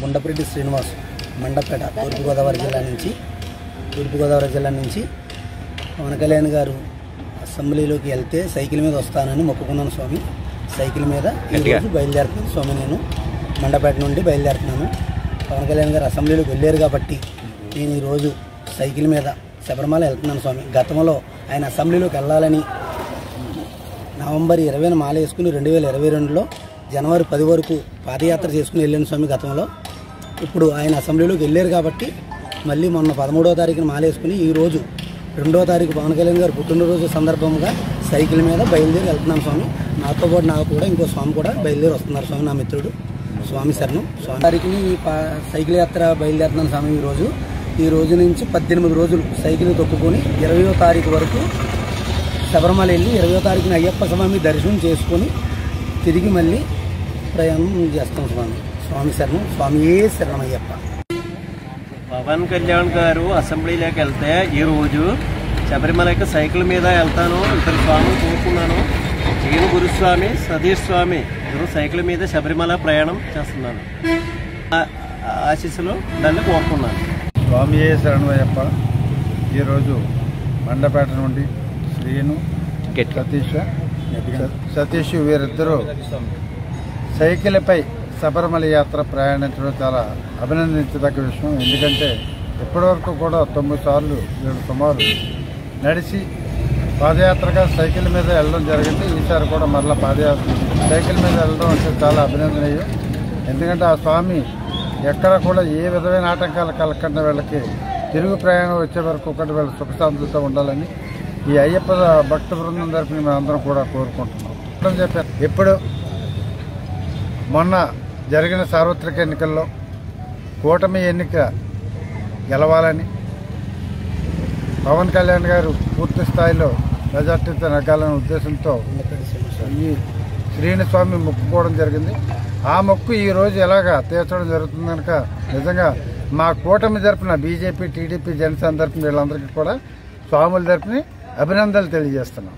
గుండపరెడ్డి శ్రీనివాస్ మండపేట తూర్పుగోదావరి జిల్లా నుంచి పవన్ కళ్యాణ్ గారు అసెంబ్లీలోకి వెళ్తే సైకిల్ మీద వస్తానని మొక్కుకున్నాను స్వామి. సైకిల్ మీద ఈరోజు బయలుదేరుతున్నాను స్వామి. నేను మండపేట నుండి బయలుదేరుతున్నాను. పవన్ కళ్యాణ్ గారు అసెంబ్లీలోకి వెళ్ళారు కాబట్టి నేను ఈరోజు సైకిల్ మీద శబరిమల వెళ్తున్నాను స్వామి. గతంలో ఆయన అసెంబ్లీలోకి వెళ్ళాలని నవంబర్ 20న మాల వేసుకుని 2022లో జనవరి 10 వరకు పాదయాత్ర చేసుకుని వెళ్ళాను స్వామి గతంలో. ఇప్పుడు ఆయన అసెంబ్లీలోకి వెళ్ళారు కాబట్టి మళ్ళీ మొన్న 13వ తారీఖున మాల వేసుకుని ఈరోజు 2వ తారీఖు పవన్ కళ్యాణ్ గారు పుట్టినరోజు సందర్భంగా సైకిల్ మీద బయలుదేరి వెళ్తున్నాం స్వామి. నాతో పాటు నాకు కూడా ఇంకో స్వామి కూడా బయలుదేరి వస్తున్నారు స్వామి, నా మిత్రుడు స్వామి శరణం. స్వామి తారీఖుని సైకిల్ యాత్ర బయలుదేరుతున్నాను స్వామి. ఈ రోజు నుంచి 18 రోజులు సైకిల్ తొక్కుకొని 20వ తారీఖు వరకు శబరిమల వెళ్ళి 20వ తారీఖున అయ్యప్ప స్వామి దర్శనం చేసుకొని తిరిగి మళ్ళీ ప్రయాణం చేస్తాం స్వామి. స్వామి శరణం, స్వామియే శరణం అయ్యప్ప. పవన్ కళ్యాణ్ గారు అసెంబ్లీలోకి వెళ్తే ఈరోజు శబరిమలకి సైకిల్ మీద వెళ్తాను, ఇద్దరు స్వామిని కోరుకున్నాను. జీను గురుస్వామి, సతీష్ స్వామి ఇద్దరు సైకిల్ మీద శబరిమల ప్రయాణం చేస్తున్నాను. ఆశీస్సులు దాన్ని కోరుకున్నాను. స్వామియే శరణమయ్యప్ప. ఈరోజు మండపేట నుండి శ్రీను, సతీష్ వీరిద్దరూ సైకిల్పై శబరిమల యాత్ర ప్రయాణించడం చాలా అభినందించదగ్గ విషయం. ఎందుకంటే ఇప్పటివరకు కూడా 9 సార్లు వీళ్ళు సుమారు నడిచి పాదయాత్రగా సైకిల్ మీద వెళ్ళడం జరిగింది. ఈసారి కూడా మరలా సైకిల్ మీద వెళ్ళడం అంటే చాలా అభినందనీయం. ఎందుకంటే ఆ స్వామి ఎక్కడ కూడా ఏ విధమైన ఆటంకాలు కలగకుండా వీళ్ళకి తిరుగు ప్రయాణం వచ్చే వరకు ఒకటి వీళ్ళు సుఖశాంతులతో ఉండాలని ఈ అయ్యప్ప భక్త బృందం తరపున మేమందరం కూడా కోరుకుంటున్నాం. చెప్పారు ఇప్పుడు మొన్న జరిగిన సార్వత్రిక ఎన్నికల్లో కూటమి ఎన్నిక గెలవాలని పవన్ కళ్యాణ్ గారు పూర్తి స్థాయిలో మెజార్టీతో నెగ్గాలనే ఉద్దేశంతో ఈ శ్రీనిస్వామి మొక్కుకోవడం జరిగింది. ఆ మొక్కు ఈరోజు ఎలాగా తీర్చడం జరుగుతుంది కనుక నిజంగా మా కూటమి తరపున బీజేపీ, టీడీపీ, జనసేన తరపున వీళ్ళందరికీ కూడా స్వాముల తరపున అభినందనలు తెలియజేస్తున్నాం.